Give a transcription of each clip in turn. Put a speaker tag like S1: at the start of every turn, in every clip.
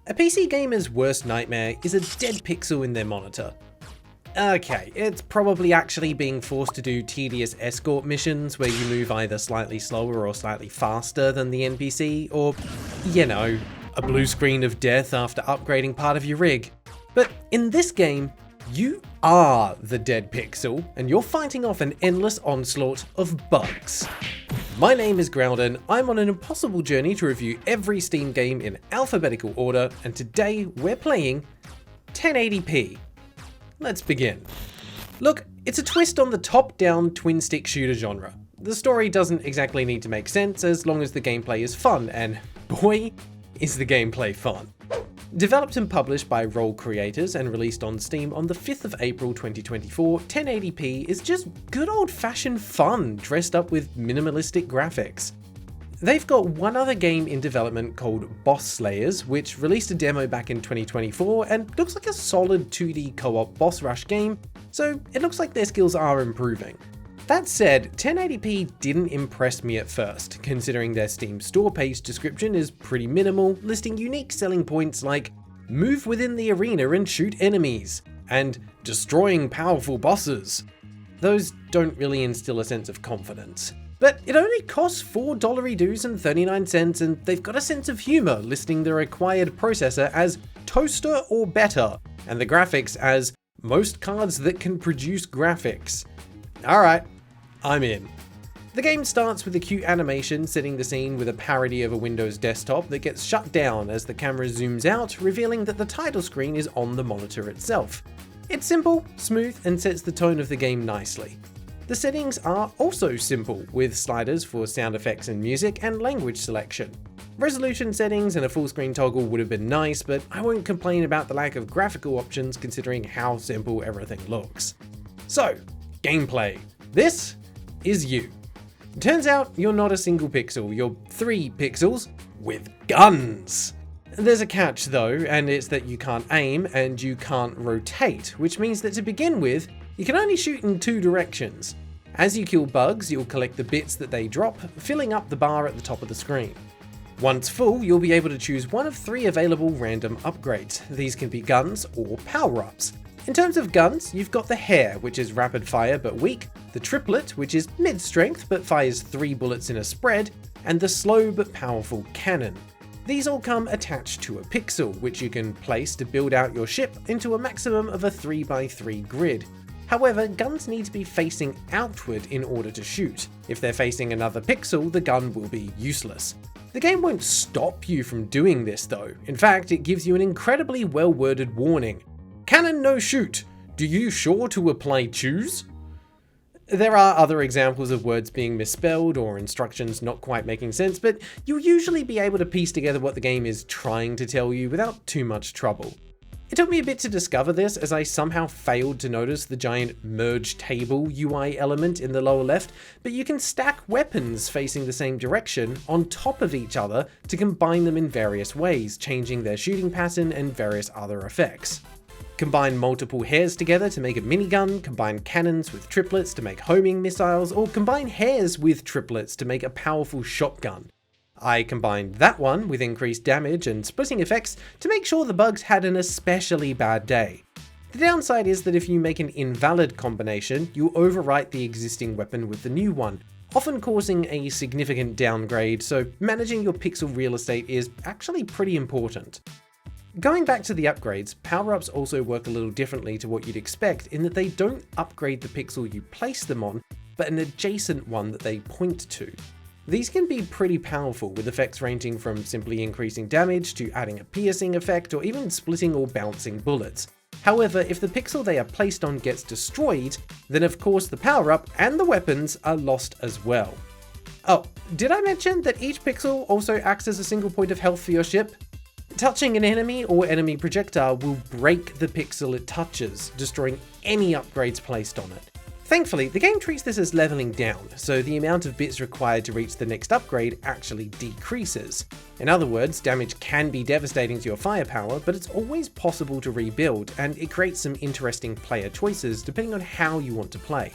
S1: A PC gamer's worst nightmare is a dead pixel in their monitor. Okay, it's probably actually being forced to do tedious escort missions where you move either slightly slower or slightly faster than the NPC, or, you know, a blue screen of death after upgrading part of your rig. But in this game, you are the dead pixel, and you're fighting off an endless onslaught of bugs. My name is Graeldon, I'm on an impossible journey to review every Steam game in alphabetical order, and today we're playing 1080p. Let's begin. Look, it's a twist on the top-down twin-stick shooter genre. The story doesn't exactly need to make sense as long as the gameplay is fun, and boy, is the gameplay fun. Developed and published by Roll Creators and released on Steam on the 5th of April 2024, 1080p is just good old-fashioned fun dressed up with minimalistic graphics. They've got one other game in development called Boss Slayers, which released a demo back in 2024 and looks like a solid 2D co-op boss rush game, so it looks like their skills are improving. That said, 1080p didn't impress me at first, considering their Steam store page description is pretty minimal, listing unique selling points like move within the arena and shoot enemies, and destroying powerful bosses. Those don't really instill a sense of confidence. But it only costs $4.39 and they've got a sense of humour listing the required processor as toaster or better, and the graphics as most cards that can produce graphics. Alright, I'm in. The game starts with a cute animation setting the scene with a parody of a Windows desktop that gets shut down as the camera zooms out, revealing that the title screen is on the monitor itself. It's simple, smooth, and sets the tone of the game nicely. The settings are also simple, with sliders for sound effects and music and language selection. Resolution settings and a full screen toggle would have been nice, but I won't complain about the lack of graphical options considering how simple everything looks. So, gameplay. This is you. It turns out you're not a single pixel, you're 3 pixels with guns. There's a catch though, and it's that you can't aim and you can't rotate, which means that to begin with, you can only shoot in 2 directions. As you kill bugs, you'll collect the bits that they drop, filling up the bar at the top of the screen. Once full, you'll be able to choose one of 3 available random upgrades. These can be guns or power-ups. In terms of guns, you've got the Hare, which is rapid fire but weak, the Triplet, which is mid-strength but fires 3 bullets in a spread, and the slow but powerful Cannon. These all come attached to a pixel, which you can place to build out your ship into a maximum of a 3x3 grid. However, guns need to be facing outward in order to shoot. If they're facing another pixel, the gun will be useless. The game won't stop you from doing this though. In fact, it gives you an incredibly well-worded warning. Cannon no shoot. Do you sure to apply choose? There are other examples of words being misspelled or instructions not quite making sense, but you'll usually be able to piece together what the game is trying to tell you without too much trouble. It took me a bit to discover this, as I somehow failed to notice the giant merge table UI element in the lower left, but you can stack weapons facing the same direction on top of each other to combine them in various ways, changing their shooting pattern and various other effects. Combine multiple hares together to make a minigun, combine cannons with triplets to make homing missiles, or combine hares with triplets to make a powerful shotgun. I combined that one with increased damage and splitting effects to make sure the bugs had an especially bad day. The downside is that if you make an invalid combination, you overwrite the existing weapon with the new one, often causing a significant downgrade, so managing your pixel real estate is actually pretty important. Going back to the upgrades, power-ups also work a little differently to what you'd expect in that they don't upgrade the pixel you place them on, but an adjacent one that they point to. These can be pretty powerful, with effects ranging from simply increasing damage to adding a piercing effect or even splitting or bouncing bullets. However, if the pixel they are placed on gets destroyed, then of course the power-up and the weapons are lost as well. Oh, did I mention that each pixel also acts as a single point of health for your ship? Touching an enemy or enemy projectile will break the pixel it touches, destroying any upgrades placed on it. Thankfully, the game treats this as leveling down, so the amount of bits required to reach the next upgrade actually decreases. In other words, damage can be devastating to your firepower, but it's always possible to rebuild, and it creates some interesting player choices depending on how you want to play.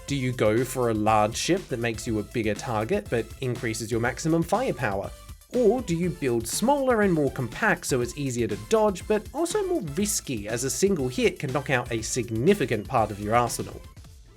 S1: Do you go for a large ship that makes you a bigger target but increases your maximum firepower? Or do you build smaller and more compact so it's easier to dodge, but also more risky as a single hit can knock out a significant part of your arsenal?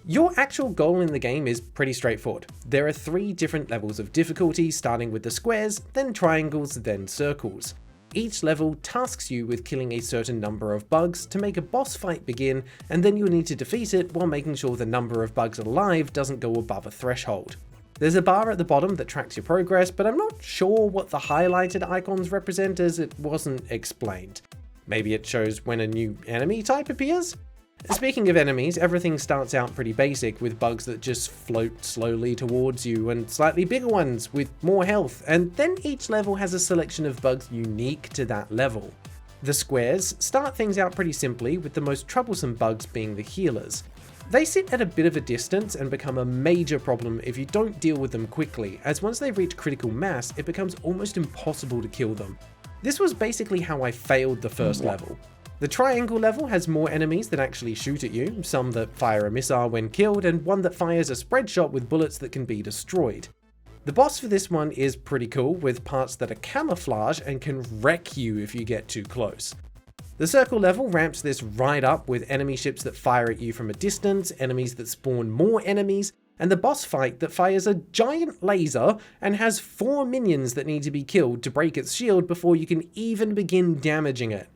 S1: Your actual goal in the game is pretty straightforward. There are 3 different levels of difficulty, starting with the squares, then triangles, then circles. Each level tasks you with killing a certain number of bugs to make a boss fight begin, and then you'll need to defeat it while making sure the number of bugs alive doesn't go above a threshold. There's a bar at the bottom that tracks your progress, but I'm not sure what the highlighted icons represent as it wasn't explained. Maybe it shows when a new enemy type appears? Speaking of enemies, everything starts out pretty basic with bugs that just float slowly towards you and slightly bigger ones with more health, and then each level has a selection of bugs unique to that level. The squares start things out pretty simply, with the most troublesome bugs being the healers. They sit at a bit of a distance and become a major problem if you don't deal with them quickly, as once they reach critical mass, it becomes almost impossible to kill them. This was basically how I failed the first level. The triangle level has more enemies that actually shoot at you, some that fire a missile when killed, and one that fires a spread shot with bullets that can be destroyed. The boss for this one is pretty cool, with parts that are camouflage and can wreck you if you get too close. The circle level ramps this right up with enemy ships that fire at you from a distance, enemies that spawn more enemies, and the boss fight that fires a giant laser and has 4 minions that need to be killed to break its shield before you can even begin damaging it.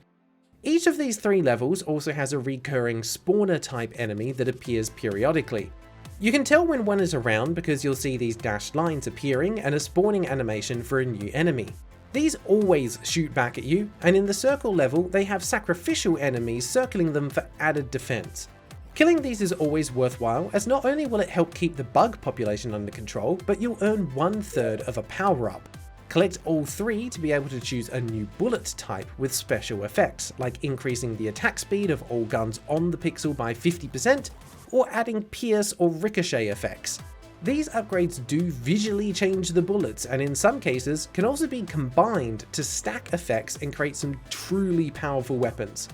S1: Each of these 3 levels also has a recurring spawner type enemy that appears periodically. You can tell when one is around because you'll see these dashed lines appearing and a spawning animation for a new enemy. These always shoot back at you, and in the circle level they have sacrificial enemies circling them for added defense. Killing these is always worthwhile, as not only will it help keep the bug population under control, but you'll earn 1/3 of a power-up. Collect all 3 to be able to choose a new bullet type with special effects, like increasing the attack speed of all guns on the pixel by 50%, or adding pierce or ricochet effects. These upgrades do visually change the bullets, and in some cases can also be combined to stack effects and create some truly powerful weapons.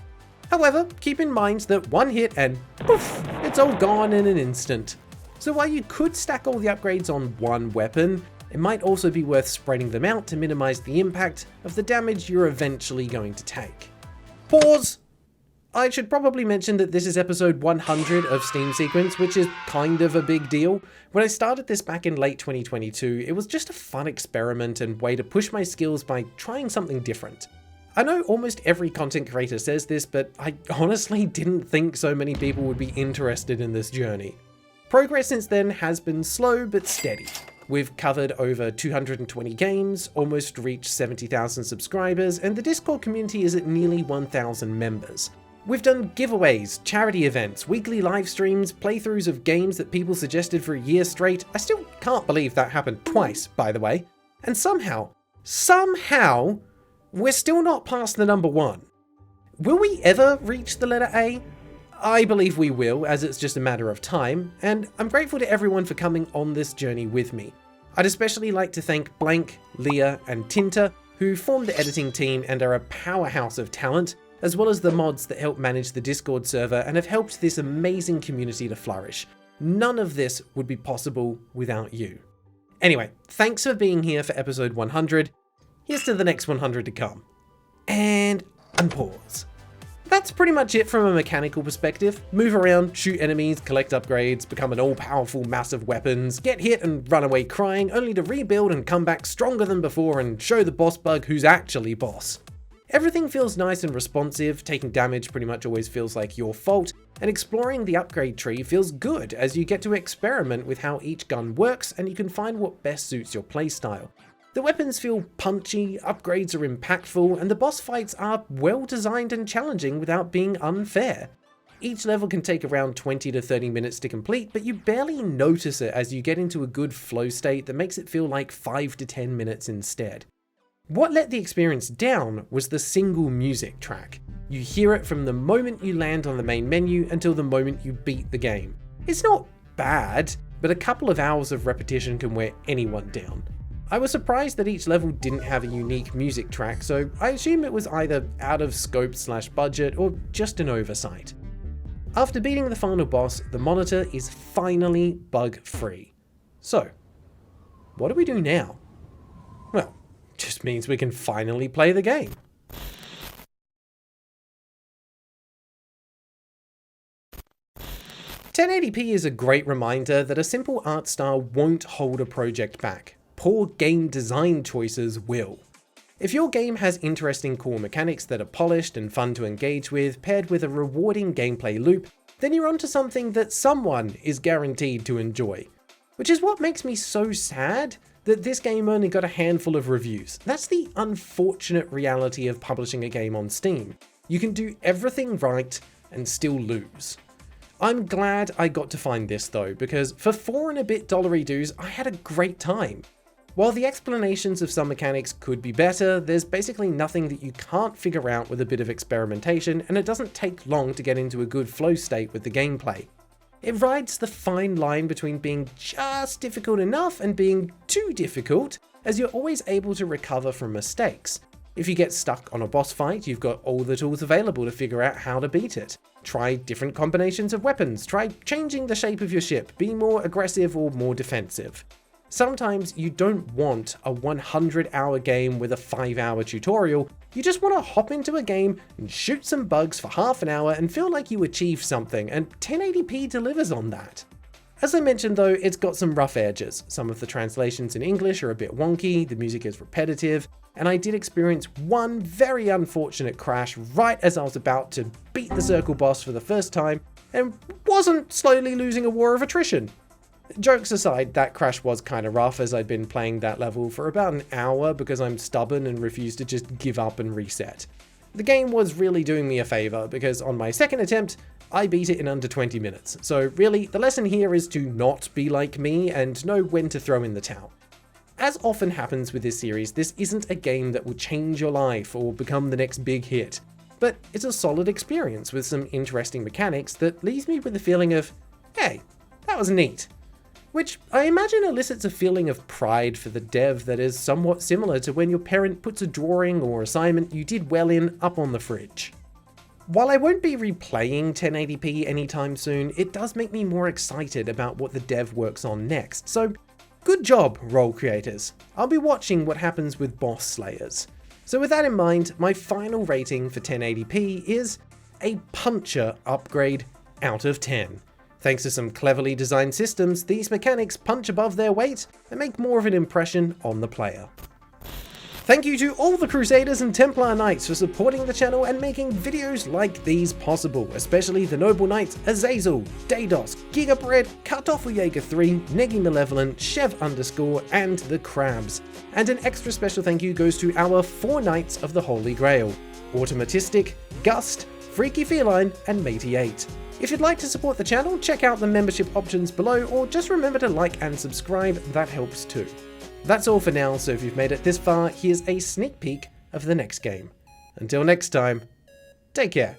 S1: However, keep in mind that one hit and poof, it's all gone in an instant. So while you could stack all the upgrades on one weapon, it might also be worth spreading them out to minimize the impact of the damage you're eventually going to take. Pause! I should probably mention that this is episode 100 of Steam Sequence, which is kind of a big deal. When I started this back in late 2022, it was just a fun experiment and way to push my skills by trying something different. I know almost every content creator says this, but I honestly didn't think so many people would be interested in this journey. Progress since then has been slow but steady. We've covered over 220 games, almost reached 70,000 subscribers, and the Discord community is at nearly 1,000 members. We've done giveaways, charity events, weekly live streams, playthroughs of games that people suggested for a year straight. I still can't believe that happened twice, by the way. And somehow, we're still not past the number 1. Will we ever reach the letter A? I believe we will, as it's just a matter of time, and I'm grateful to everyone for coming on this journey with me. I'd especially like to thank Blank, Leah, and Tinta, who formed the editing team and are a powerhouse of talent, as well as the mods that help manage the Discord server and have helped this amazing community to flourish. None of this would be possible without you. Anyway, thanks for being here for episode 100. Here's to the next 100 to come. And unpause. That's pretty much it from a mechanical perspective. Move around, shoot enemies, collect upgrades, become an all-powerful mass of weapons, get hit and run away crying, only to rebuild and come back stronger than before and show the boss bug who's actually boss. Everything feels nice and responsive, taking damage pretty much always feels like your fault, and exploring the upgrade tree feels good as you get to experiment with how each gun works and you can find what best suits your playstyle. The weapons feel punchy, upgrades are impactful, and the boss fights are well designed and challenging without being unfair. Each level can take around 20 to 30 minutes to complete, but you barely notice it as you get into a good flow state that makes it feel like 5 to 10 minutes instead. What let the experience down was the single music track. You hear it from the moment you land on the main menu until the moment you beat the game. It's not bad, but a couple of hours of repetition can wear anyone down. I was surprised that each level didn't have a unique music track, so I assume it was either out of scope / budget or just an oversight. After beating the final boss, the monitor is finally bug-free. So, what do we do now? Well, just means we can finally play the game. "1080p is a great reminder that a simple art style won't hold a project back. Poor game design choices will. If your game has interesting core mechanics that are polished and fun to engage with, paired with a rewarding gameplay loop, then you're onto something that someone is guaranteed to enjoy. Which is what makes me so sad that this game only got a handful of reviews. That's the unfortunate reality of publishing a game on Steam. You can do everything right and still lose. I'm glad I got to find this though, because for $4 and a bit dollary-doos, I had a great time. While the explanations of some mechanics could be better, there's basically nothing that you can't figure out with a bit of experimentation, and it doesn't take long to get into a good flow state with the gameplay. It rides the fine line between being just difficult enough and being too difficult, as you're always able to recover from mistakes. If you get stuck on a boss fight, you've got all the tools available to figure out how to beat it. Try different combinations of weapons, try changing the shape of your ship, be more aggressive or more defensive. Sometimes you don't want a 100-hour game with a 5-hour tutorial, you just want to hop into a game and shoot some bugs for half an hour and feel like you achieved something, and 1080p delivers on that. As I mentioned though, it's got some rough edges. Some of the translations in English are a bit wonky, the music is repetitive, and I did experience one very unfortunate crash right as I was about to beat the circle boss for the first time, and wasn't slowly losing a war of attrition. Jokes aside, that crash was kinda rough, as I'd been playing that level for about an hour because I'm stubborn and refused to just give up and reset. The game was really doing me a favor because on my second attempt, I beat it in under 20 minutes. So really, the lesson here is to not be like me and know when to throw in the towel. As often happens with this series, this isn't a game that will change your life or become the next big hit, but it's a solid experience with some interesting mechanics that leaves me with the feeling of, hey, that was neat. Which I imagine elicits a feeling of pride for the dev that is somewhat similar to when your parent puts a drawing or assignment you did well in up on the fridge. While I won't be replaying 1080p anytime soon, it does make me more excited about what the dev works on next, so good job, role creators. I'll be watching what happens with boss slayers. So with that in mind, my final rating for 1080p is a puncher upgrade out of 10. Thanks to some cleverly designed systems, these mechanics punch above their weight and make more of an impression on the player. Thank you to all the Crusaders and Templar Knights for supporting the channel and making videos like these possible, especially the Noble Knights Azazel, Dados, Gigabread, Kartoffeljager3, Negi Malevolent, Chev_, and the Crabs. And an extra special thank you goes to our 4 Knights of the Holy Grail, Automatistic, Gust, Freaky Feline, and Matey8. If you'd like to support the channel, check out the membership options below, or just remember to like and subscribe, that helps too. That's all for now, so if you've made it this far, here's a sneak peek of the next game. Until next time, take care.